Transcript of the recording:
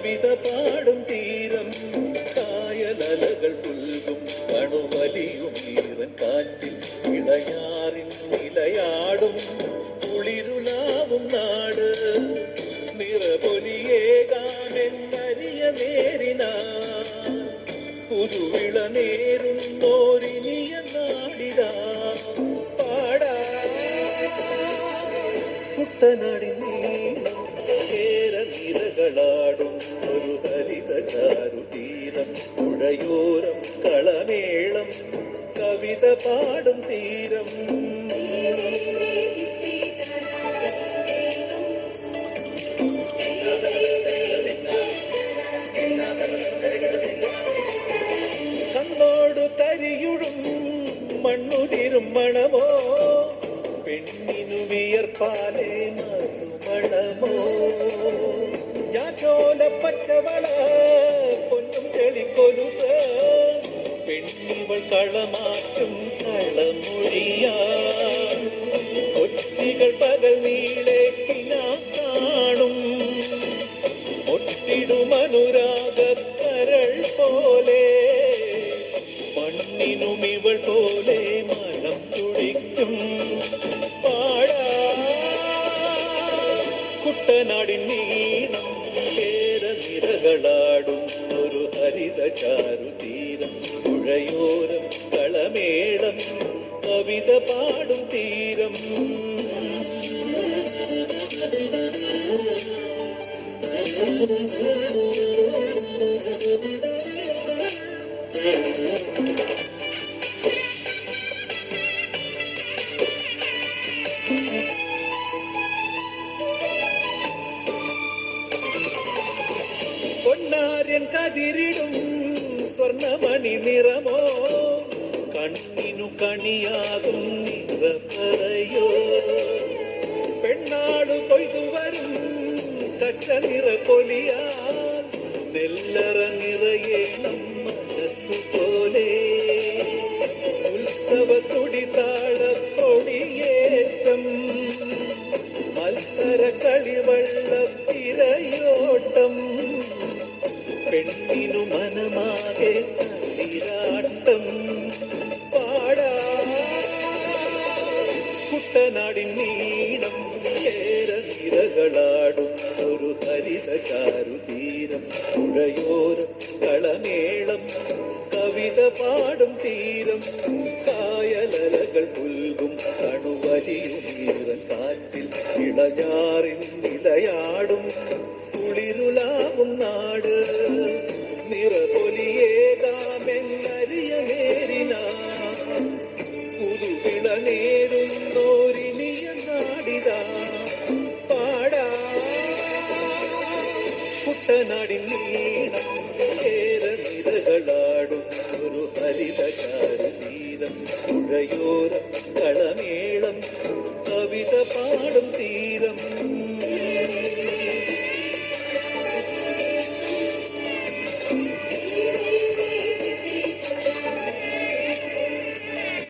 കവിത പാടും തീരം കായലലകൾ പുൽകും കണുവലിയും ഈറൻ കാറ്റിൽ ഇളയാറിൻ നിലയാടും കുളിരുലാവും നാട് നിറപൊലിയേകാമെന്നരിയ നേരിനാ പുതുവിള നേരുന്നോരിനിയ നാടിതാ പാടാ കുട്ടനാടിൻ നീളം കേരനിരകളാടും ഒരു ഹരിത ചാരുതീരം പുഴയോരം കളമേളം കവിത പാടും തീരം കണ്ണോടു കരിയുടും മണ്ണുതിരും മണമോ പെണ്ണിനു വിയർപ്പാലേ മധുമണമോ ഞാറ്റോല പച്ചവള പൊന്നും ചെളിക്കൊലുസ് പെണ്ണിവൾ കളമാറ്റും കളമൊഴിയാ കൊച്ചികൾ പകൽ നീളെ കിനാ കാണും ഒട്ടിടുമനുരാഗക്കരൾ പോലെ മണ്ണിനും ഇവൾ പോലെ മനം തുടിക്കും പാടാ കുട്ടനാടിൻ നീളം കേരനിരകളാടും ഒരു ഹരിത ചാരുതീരം പുഴയോരം കളമേളം കവിത പാടും തീരം പൊന്നാര്യൻ കതിരിടും സ്വർണമണി നിറമോ കണ്ണിനു കണിയാകും നിറപ്പറയോ പെണ്ണാടു കൊയ്തുവരും കച്ച നിറ പൊലിയാൽ നെല്ലറ നിറയേണം മനസ്സുപോലെ ഉത്സവ തുടിതാള കൊടിയേറ്റം മത്സര കളിവള്ള തിരയോട്ടം പെണ്ണിനു മനമാകെ കളിരാട്ടം പാടാ കുട്ടനാടിൻ നീളം കേരനിരകളാടും ഒരു ഹരിത ചാരുതീരം പുഴയോരം കളമേളം കവിത പാടും തീരം കായലലകൾ പുൽകും കണുവലിയും ഈറൻ കാറ്റിൽ ഇളഞ്ഞാറിൻ നിലയാടും കുളിരുലാവും നാട് നിറപൊലിയേകാമെന്നരിയ നേരിനാ പുതുവിള നേരുന്നോരിനിയ നാടിതാ പാടാ കുട്ടനാടിൻ നീളം കേരനിരകളാടും ഒരു ഹരിത ചാരുതീരം പുഴയോരം കളമേളം കവിത പാടും തീരം